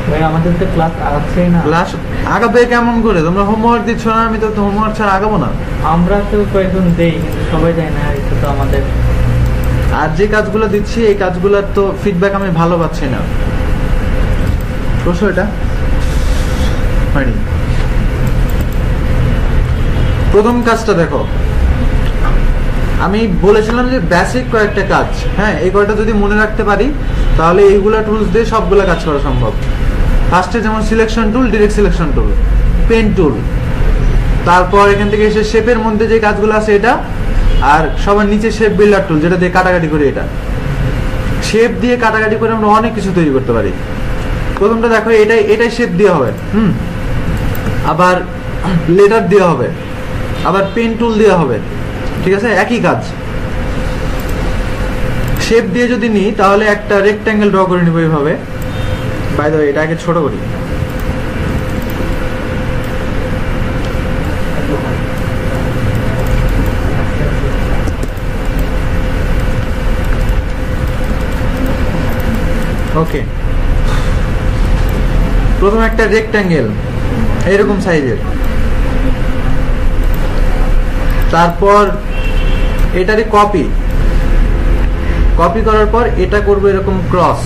ভাই আমাদের তো ক্লাস আছেই না। ক্লাস আগাবে কেমন করে? তোমরা হোমওয়ার্ক দিচ্ছ না, আমি তো হোমওয়ার্ক ছাড়া আগাবো না। আমরা তো কয়েকজন দেই কিন্তু সবাই দেয় না, এটা তো আমাদের। আর যে কাজগুলো দিচ্ছি এই কাজগুলোর তো ফিডব্যাক আমি ভালো পাচ্ছি না। প্রশ্ন এটা হয়নি। প্রথম কাজটা দেখো, আমি বলেছিলাম যে বেসিক কয়েকটা কাজ, হ্যাঁ এই কয়টা যদি মনে রাখতে পারি তাহলে এইগুলা টুলস দিয়ে সবগুলা কাজ করা সম্ভব। ফার্স্টে যেমন selection tool, direct selection tool, pen tool, তারপর এখান থেকে এসে শেপের মধ্যে যে কাজগুলো আছে এটা, আর সবার নিচে শেপ বিল্ডার টুল যেটা দিয়ে কাটাকাটি করি। এটা শেপ দিয়ে কাটাকাটি করে আমরা অনেক কিছু তৈরি করতে পারি। প্রথমটা দেখো, এটাই শেপ দিয়ে হবে, আবার লেটার দেওয়া হবে, আবার পেন টুল দেওয়া হবে, ঠিক আছে, একই কাজ। শেপ দিয়ে যদি নিই তাহলে একটা রেক্ট্যাঙ্গেল ড্র করে নিব এইভাবে। বাই দ্য ওয়ে এটা আগে ছোট করি। ওকে, প্রথম একটা রেক্ট্যাঙ্গেল এরকম সাইজের, তারপর এটারই কপি করার পর এটা করব এরকম ক্রস,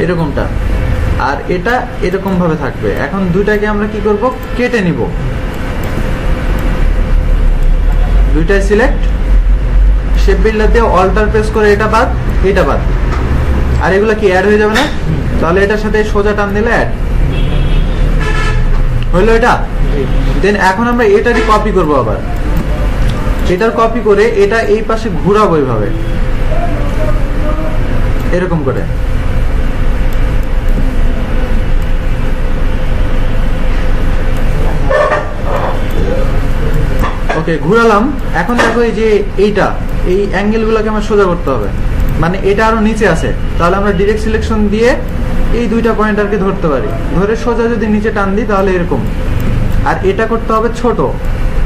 এরকমটা, আর এটা এরকম ভাবে থাকবে। এখন দুইটাকে আমরা কি করব, কেটে নিব। দুইটাই সিলেক্ট, শেপ বিল্ডার দিয়ে অল্টার প্রেস করে এটা বাদ, এটা বাদ, আর এগুলো কি অ্যাড হয়ে যাবে না? তাহলে এটার সাথে সোজা টান দিলে অ্যাড হইলো এটা। দেন এখন আমরা এটারই কপি করব, আবার এটার কপি করে এটা এই পাশে ঘোরাবো এইভাবে, এরকম করে। ওকে, ঘুরালাম। এখন দেখো এই যে এই অ্যাঙ্গেলগুলোকে আমার সোজা করতে হবে, মানে এটা আরো নিচে আছে, তাহলে আমরা ডিরেক্ট সিলেকশন দিয়ে এই দুইটা পয়েন্টারকে ধরতে পারি, ধরে সোজা যদি নিচে টান দিই তাহলে এরকম। আর এটা করতে হবে ছোট,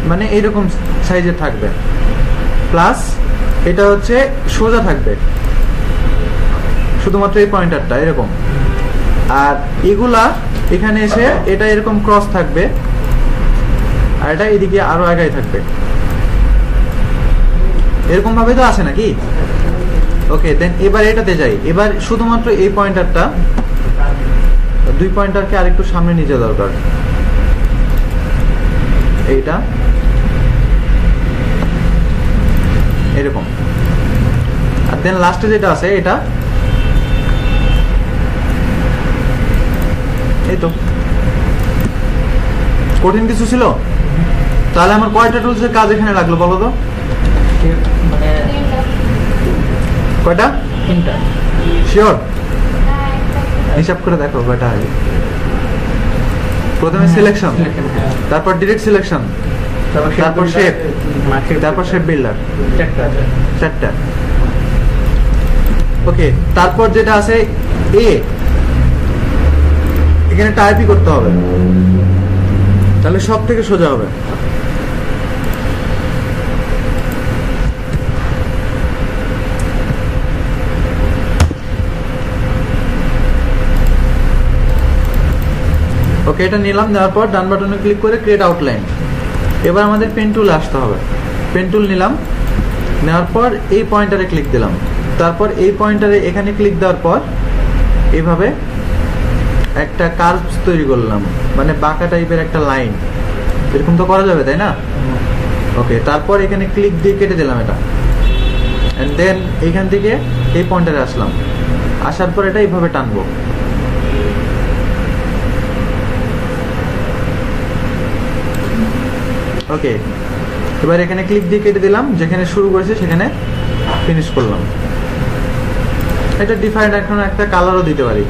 মানে এইরকম সাইজের থাকবে, প্লাস এটা হচ্ছে সোজা থাকবে, শুধুমাত্র এই পয়েন্টারটা এরকম। আর এগুলা এখানে এসে এটা এরকম ক্রস থাকবে, আর এটা এদিকে আরো আগায় থাকবে, এরকম ভাবে তো আছে নাকি? ওকে, দেন এবার এটাতে যাই। এবার শুধুমাত্র এই পয়েন্টারটা, দুই পয়েন্টারকে আরেকটু সামনে নিয়ে যাওয়া দরকার, এইটা এরকম। আর দেন লাস্টে যেটা আছে এটা এই তো। কঠিন কিছু ছিল? তাহলে আমার কয়টা টুলসের কাজ এখানে লাগলো বলো তো? মানে কয়টা? 3টা। শিওর? হিসাব করে দেখো কয়টা আগে। প্রথমে সিলেকশন, তারপর ডিরেক্ট সিলেকশন, তারপর শেপ, তারপর শেপ বিল্ডার, 4টা। ওকে, তারপর যেটা আছে এখানে টাইপই করতে হবে, তাহলে সব থেকে সোজা হবে। ওকে, এটা নিলাম, নেওয়ার পর ডান বাটনে ক্লিক করে ক্রিয়েট আউটলাইন। এবার আমাদের পেন টুল আসতে হবে। পেন টুল নিলাম, নেওয়ার পর এই পয়েন্টারে ক্লিক দিলাম, তারপর এই পয়েন্টারে এখানে ক্লিক দেওয়ার পর এইভাবে একটা কার্ভ তৈরি করলাম, মানে বাঁকা টাইপের একটা লাইন, এরকম তো করা যাবে তাই না? ওকে, তারপর এখানে ক্লিক দিয়ে কেটে দিলাম এটা, এন্ড দেন এইখান থেকে এই পয়েন্টারে আসলাম, আসার পর এটা এইভাবে টানবো। ওকে, এবার এখানে ক্লিক দিয়ে কেটে দিলাম, যেখানে শুরু করেছে সেখানে ফিনিশ করলাম। এটা ডিফারেন্ট এখন একটা কালারও দিতে পারি।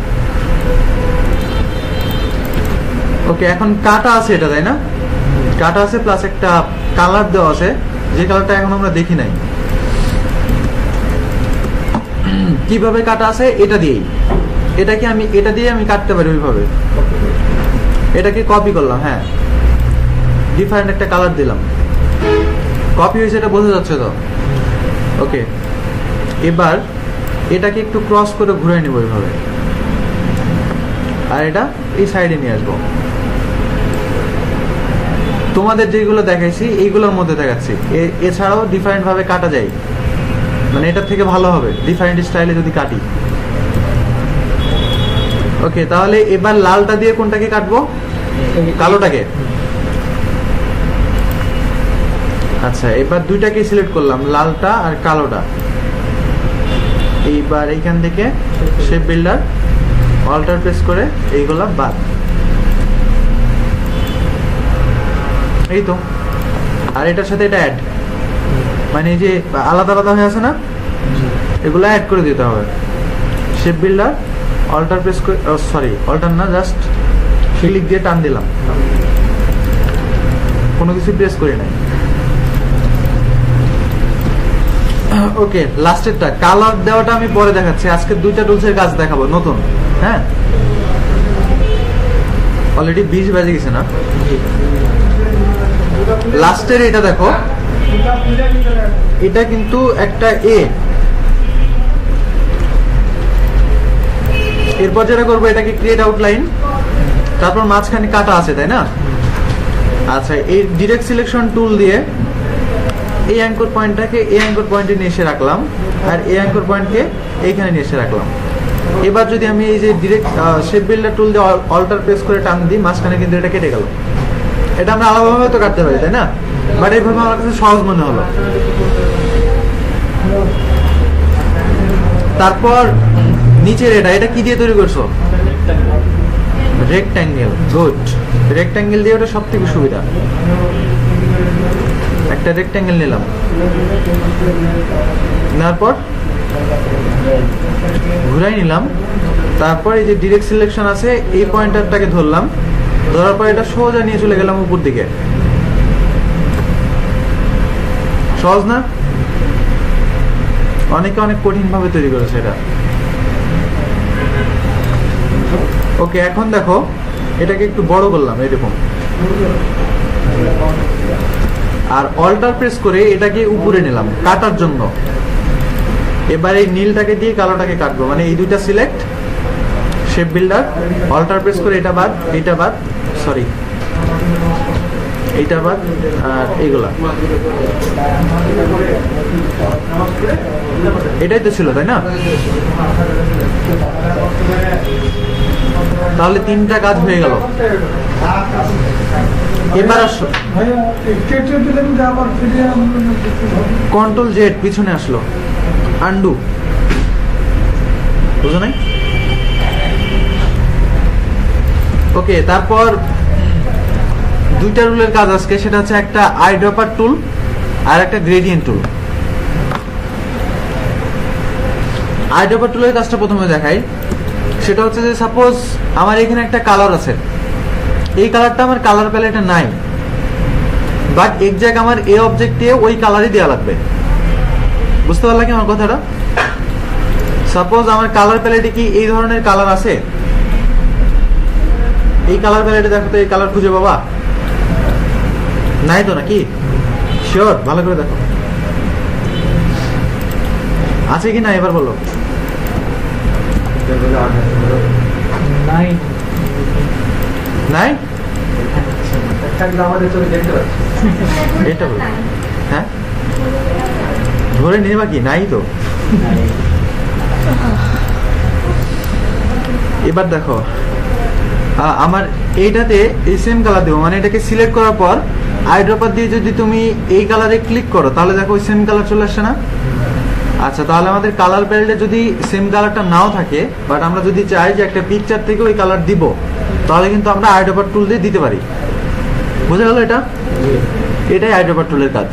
ওকে, এখন কাটা আছে এটা তাই না? কাটা আছে প্লাস একটা কালার দেওয়া আছে, যে কালারটা এখন আমরা দেখি নাই। কিভাবে কাটা আছে? এটা দিয়েই, এটা দিয়ে আমি কাটতে পারি ওইভাবে। এটাকে কপি করলাম, হ্যাঁ, ডিফারেন্ট একটা কালার দিলাম, কপি হয়েছে, এটা বোঝা যাচ্ছে তো? ওকে, এবার এটাকে একটু ক্রস করে ঘুরে নিব এইভাবে, আর এটা এই সাইডে নিয়ে আসবো। তোমাদের যেগুলো দেখাইছি এইগুলোর মধ্যে দেখাচ্ছি, এছাড়াও ডিফারেন্ট ভাবে কাটা যায়, মানে এটার থেকে ভালো হবে ডিফারেন্ট স্টাইলে যদি কাটি। ওকে, তাহলে এবার লালটা দিয়ে কোনটাকে কাটবো? কালোটাকে। আচ্ছা, এবার দুইটাকে সিলেক্ট করলাম, লালটা আর কালোটা। এইবার এইখান থেকে শেপ বিল্ডার অল্টার প্রেস করে এইগুলা বাদ। এই তো, আর এটার সাথে এটা অ্যাড, মানে এই যে আলাদা আলাদা হয়ে আছে না, এগুলো অ্যাড করে দিতে হবে। শেপ বিল্ডার অল্টার প্রেস করে, সরি অল্টার না, জাস্ট ক্লিক দিয়ে টান দিলাম, কোনো কিছু প্রেস করি নাই। ওকে, লাস্টেরটা কালার দেওয়াটা আমি পরে দেখাচ্ছি, আজকে দুইটা টুলসের কাজ দেখাবো নতুন। হ্যাঁ, অলরেডি 20 বাজে গেছে না? লাস্টের এটা দেখো, এটা কিন্তু একটা এরপর যেটা করবো এটাকে ক্রিয়েট আউটলাইন, তারপর মাঝখানে কাটা আছে, তাই না? আচ্ছা, এই ডিরেক্ট সিলেকশন টুল দিয়ে এই অ্যাঙ্কর পয়েন্টটাকে এই অ্যাঙ্কর পয়েন্টে নিয়ে এসে রাখলাম, আর এই অ্যাঙ্কর পয়েন্টকে এইখানে নিয়ে এসে রাখলাম। এবার যদি আমি এই যে ডিরেক্ট শেপ বিল্ডার টুল দিয়ে অল্টার প্রেস করে টান দিই, মাঝখানে কিন্তু এটা কেটে গেল। এটা আমরা আলাদাভাবে তো কাটতে পারি, তাই না? বাট এইভাবে আমার কাছে সহজ মনে হলো। তারপর নিচের এটা কি দিয়ে তৈরি করছো? রেক্ট্যাঙ্গেল। গুড, রেক্ট্যাঙ্গেল দিয়ে ওটা সব থেকে সুবিধা। একটা রেক্ট্যাঙ্গেল নিলাম, তারপর ঘুরাই নিলাম, তারপর এই যে ডিরেক্ট সিলেকশন আছে এই পয়েন্টারটাকে ধরলাম, ধরার পর এটা সোজা নিয়ে চলে গেলাম উপর দিকে। সহজ না? অনেকে অনেক কঠিন ভাবে তৈরি করেছে এটা। ওকে, এখন দেখো এটাকে একটু বড় করলাম এরকম, আর অল্টার প্রেস করে এটাকে উপরে নিলাম কাটার জন্য। এবার এই নীলটাকে দিয়ে কালোটাকে কাটবো, মানে এই দুইটা select, shape builder alt press করে এটা বাদ, এইটা বাদ, সরি এইটা বাদ, আর এইগুলা। এটাই তো ছিল, তাই না? তাহলে তিনটা কাজ হয়ে গেল। এবার আসো, কন্ট্রোল জেড পিছনে আসলো, আন্ডু, বুঝো নাই? ওকে, তারপর দুইটা রুলের কাজ আজকে, সেটা হচ্ছে একটা আই ড্রপার টুল আর একটা গ্রেডিয়েন্ট টুল। আই ড্রপার টুলের কাজটা প্রথমে দেখাই। সেটা হচ্ছে যে সাপোজ আমার এখানে একটা কালার আছে, এই কালারটা আমার কালার প্যালেটে নাই, বাট এক্সাক্ট আমার এই অবজেক্টে ওই কালারই দেওয়া লাগবে। বুঝতে পারলা কি আমার কথাটা? সাপোজ আমার কালার প্যালেটে কি এই ধরনের কালার আছে, এই কালার প্যালেটে দেখো তো এই কালার খুঁজে বাবা, নাই তো নাকি? শিওর? ভালো করে দেখো আছে কি না, এবার বলো। নাই নাই? আমাদের চোখে দেখতে পাচ্ছি। এটা বলো। হ্যাঁ, ধরে নেবা কি? নাই তো। এবার দেখো আমার এইটাতে এই সেম কালার দেবো, মানে এটাকে সিলেক্ট করার পর আই ড্রপার দিয়ে যদি তুমি এই কালারে ক্লিক করো তাহলে দেখো ওই সেম কালার চলে আসছে না? আচ্ছা, তাহলে আমাদের কালার প্যালেটে যদি সেম কালারটা নাও থাকে, বাট আমরা যদি চাই যে একটা পিকচার থেকে ওই কালার দিব, তাহলে কিন্তু আমরা আই ড্রপার টুল দিয়ে দিতে পারি। বুঝা গেল? এটাই আই ড্রপার টুলের কাজ।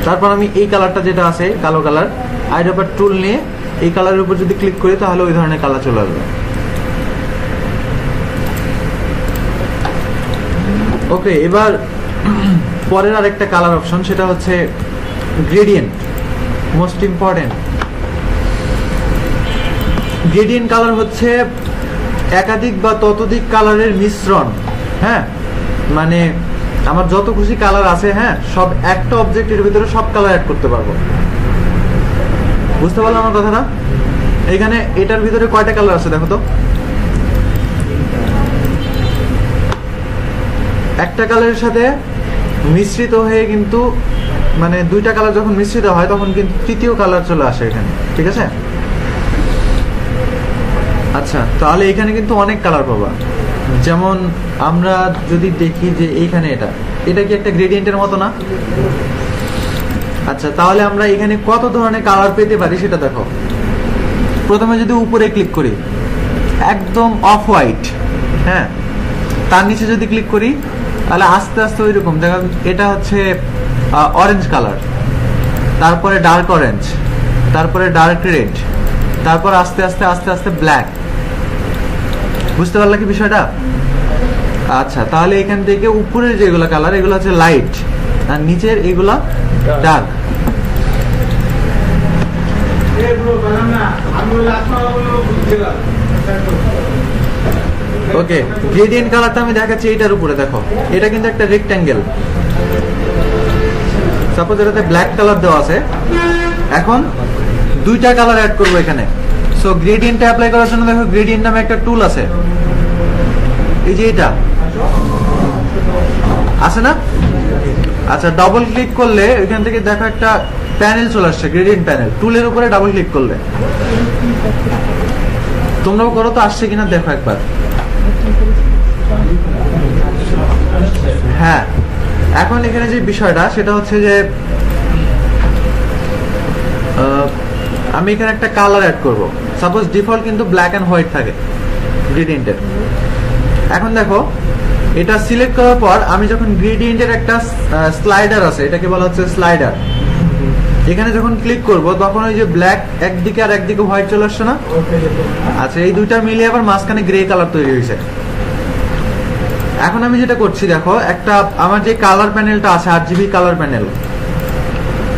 তারপর আমি এই কালারটা যেটা আছে কালো কালার, আই ড্রপার টুল নিয়ে এই কালারের উপর যদি ক্লিক করি তাহলে ওই ধরনের কালার চলে আসবে। ওকে, এবার পরের আরেকটা কালার অপশন, সেটা হচ্ছে gradient, most important. Gradient colour হচ্ছে একাধিক বা ততোধিক কালারের মিশ্রণ। হ্যাঁ, মানে আমার যত খুশি কালার আছে, হ্যাঁ, সব একটা অবজেক্টের ভিতরে সব কালার অ্যাড করতে পারবো। বুঝতে পারলাম আমার কথাটা? এখানে এটার ভিতরে কয়টা কালার আছে দেখো তো। একটা কালারের সাথে মিশ্রিত হয়ে কিন্তু মানে দুইটা কালার যখন মিশ্রিত হয় তখন কিন্তু তৃতীয় কালার চলে আসে এখানে, ঠিক আছে? আচ্ছা, তাহলে এখানে কিন্তু অনেক কালার পাবা। যেমন আমরা যদি দেখি যে এইখানে এটা কি একটা গ্রেডিয়েন্টের মতো না? আচ্ছা, তাহলে আমরা এখানে কত ধরনের কালার পেতে পারি সেটা দেখো। প্রথমে যদি উপরে ক্লিক করি একদম অফ হোয়াইট, হ্যাঁ, তার নিচে যদি ক্লিক করি তাহলে আস্তে আস্তে ওই রকম দেখো, এটা হচ্ছে অরেঞ্জ কালার, তারপরে ডার্ক অরেঞ্জ, তারপরে ডার্ক রেড, তারপর আস্তে আস্তে আস্তে আস্তে ব্ল্যাক। বুঝতে পারলে কি বিষয়টা? আচ্ছা, তাহলে এখান থেকে উপরের যেগুলো কালার এগুলো হচ্ছে লাইট আর নিচের এগুলা ডার্ক। ওকে, গ্রেডিয়েন্ট কালারটা আমি দেখাচ্ছি এইটার উপরে দেখো। এটা কিন্তু একটা রেক্ট্যাঙ্গেল। সাপোজ এটাতে ব্ল্যাক কালার দেওয়া আছে, এখন দুইটা কালার অ্যাড করবো এখানে। সো গ্রেডিয়েন্টটা অ্যাপ্লাই করার জন্য দেখো গ্রেডিয়েন্ট নামে একটা টুল আছে, এই যে এটা আছে না? আচ্ছা, ডাবল ক্লিক করলে এখান থেকে দেখো একটা প্যানেল চলে আসছে, গ্রেডিয়েন্ট প্যানেল। টুলের উপরে ডাবল ক্লিক করলে তোমরাও করো তো, আসছে কিনা দেখো একবার। হ্যাঁ, এখন এখানে যে বিষয়টা সেটা হচ্ছে যে আমি এখানে একটা কালার অ্যাড করব। সাপোজ ডিফল্ট কিন্তু ব্ল্যাক এন্ড হোয়াইট থাকে গ্রেডিয়েন্টের। এখন দেখো এটা সিলেক্ট করার পর আমি যখন গ্রেডিয়েন্টের একটা স্লাইডার আছে, এটাকে বলা হচ্ছে স্লাইডার, এখানে যখন ক্লিক করব তখন ওই যে ব্ল্যাক একদিকে আর একদিকে হোয়াইট চলে আসছে না? আচ্ছা, এই দুইটা মিলিয়ে আবার মাঝখানে গ্রে কালার তৈরি হয়েছে। এখন আমি যেটা করছি দেখো, একটা আমার যে কালার প্যানেলটা আছে RGB কালার প্যানেল,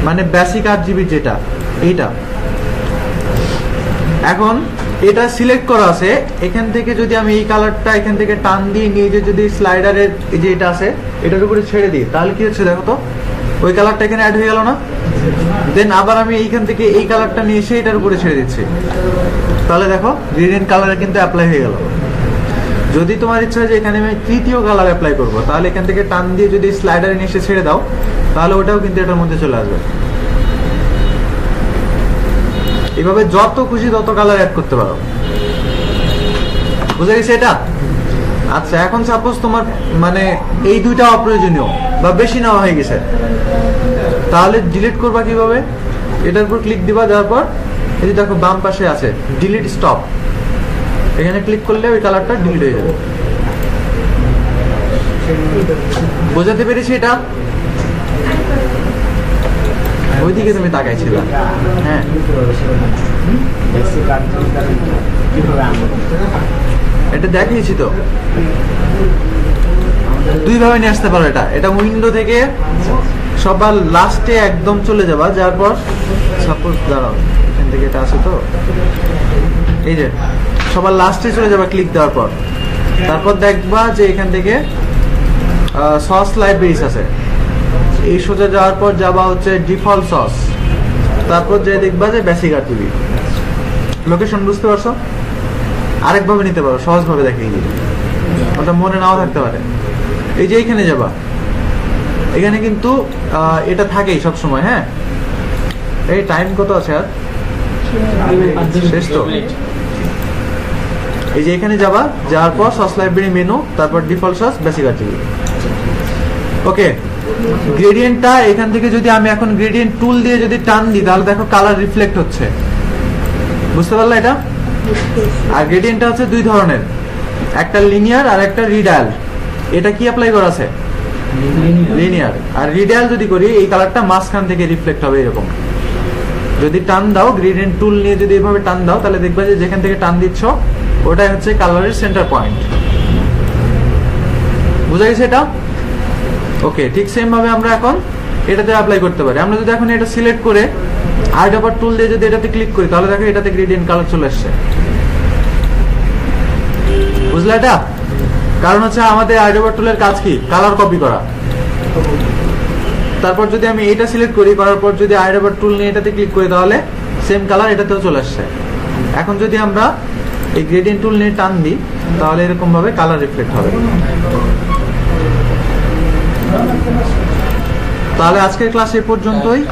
মানে বেসিক RGB যেটা, এইটা এখন এটা সিলেক্ট করা আছে। এখান থেকে যদি আমি এই কালারটা এখান থেকে টান দিয়ে নিয়ে যে যদি স্লাইডারের এই যে এটা আছে এটার উপরে ছেড়ে দিই তাহলে কি হচ্ছে দেখো তো, ওই কালারটা এখানে অ্যাড হয়ে গেল না? দেন আবার আমি এইখান থেকে এই কালারটা নিয়ে এসে এটার উপরে ছেড়ে দিচ্ছি, তাহলে দেখো গ্রেডিয়েন্ট কালার কিন্তু অ্যাপ্লাই হয়ে গেল। যদি তোমার ইচ্ছা হয় যে এখানে আমি তৃতীয় কালার অ্যাপ্লাই করব, তাহলে এখান থেকে টান দিয়ে যদি স্লাইডারে নিয়ে এসে ছেড়ে দাও তাহলে ওটাও কিন্তু এটার মধ্যে চলে আসবে। এভাবে যত খুশি তত কালার অ্যাড করতে পারো। বুঝা গেছে এটা? আচ্ছা, এখন সাপোজ তোমার মানে এই দুইটা অপ্রয়োজনীয় বা বেশি নেওয়া হয়ে গেছে, তাহলে ডিলিট করবা কিভাবে? এটার উপর ক্লিক দিবা, দেওয়ার পর এই যে দেখো বাম পাশে আছে ডিলিট স্টপ, এখানে ক্লিক করলে ওই কালারটা ডিলিট হয়ে যাবে। বোঝাতে পেরেছি এটা? ওইদিকে তুমি তাকাইছিলা। হ্যাঁ, এটা দেখিয়েছি তো, দুই ভাবে নিয়ে আসতে পারো। এটা উইন্ডো থেকে সবার লাস্টে একদম চলে যাবা, যার পর সাপোজ দাঁড়াও এখান থেকে এটা আছে তো, এই যে সবার লাস্টে চলে যাবা ক্লিক দেওয়ার পর, তারপর দেখবা যে এখান থেকে সস লাইব্রেরিজ আছে, এই সোজা যাওয়ার পর যাবা হচ্ছে ডিফল্ট সস, তারপর যে দেখবা যে বেসিক RGB। লোকেশন বুঝতে পারছো? আরেকভাবে নিতে পারো, সহজভাবে দেখিয়ে দিই, ওটা মনে নাও থাকতে পারে। এই যে এখানে যাবা, এখানে কিন্তু এটা থাকেই সব সময়। হ্যাঁ, এই টাইম কত আছে আর শেষ তো? এই যে এখানে যাবা, যাওয়ার পর সস লাইব্রেরি মেনু, তারপর ডিফল্ট সস, বেসিক RGB। ওকে, গ্রেডিয়েন্টটা এখান থেকে যদি আমি এখন গ্রেডিয়েন্ট টুল দিয়ে যদি টান দিই তাহলে দেখো কালার রিফ্লেক্ট হচ্ছে। বুঝতে পারলে এটা? আর গ্রেডিয়েন্টটা হচ্ছে দুই ধরনের, একটা লিনিয়ার আর একটা রিডায়াল। এটা কি অ্যাপ্লাই করা আছে? লিনিয়ার। আর রিডায়াল যদি করি এই কালারটা মাঝখান থেকে রিফ্লেক্ট হবে এরকম। যদি টান দাও, গ্রেডিয়েন্ট টুল নিয়ে যদি এভাবে টান দাও তাহলে দেখবা যে যেখান থেকে টান দিচ্ছ ওটাই হচ্ছে কালারের সেন্টার পয়েন্ট। বুঝা গেছে এটা? ওকে, ঠিক সেম ভাবে আমরা এখন এটাতে অ্যাপ্লাই করতে পারি। আমরা যদি এখন এটা সিলেক্ট করে আইড্রপার টুল দিয়ে যদি এটাতে ক্লিক করি তাহলে দেখো এটাতে গ্রেডিয়েন্ট কালার চলে আসছে। বুঝলে এটা? কারণ হচ্ছে আমাদের আইড্রপার টুলের কাজ কি? কালার কপি করা। তারপর যদি আমি এটা সিলেক্ট করি, করার পর যদি আইড্রপার টুল নিয়ে এটাতে ক্লিক করি তাহলে সেম কালার এটাতেও চলে আসছে। এখন যদি আমরা এই গ্রেডিয়েন্ট টুল নিয়ে টান দিই তাহলে এরকম ভাবে কালার রিফ্লেক্ট হবে। তাহলে আজকের ক্লাস এই পর্যন্তই।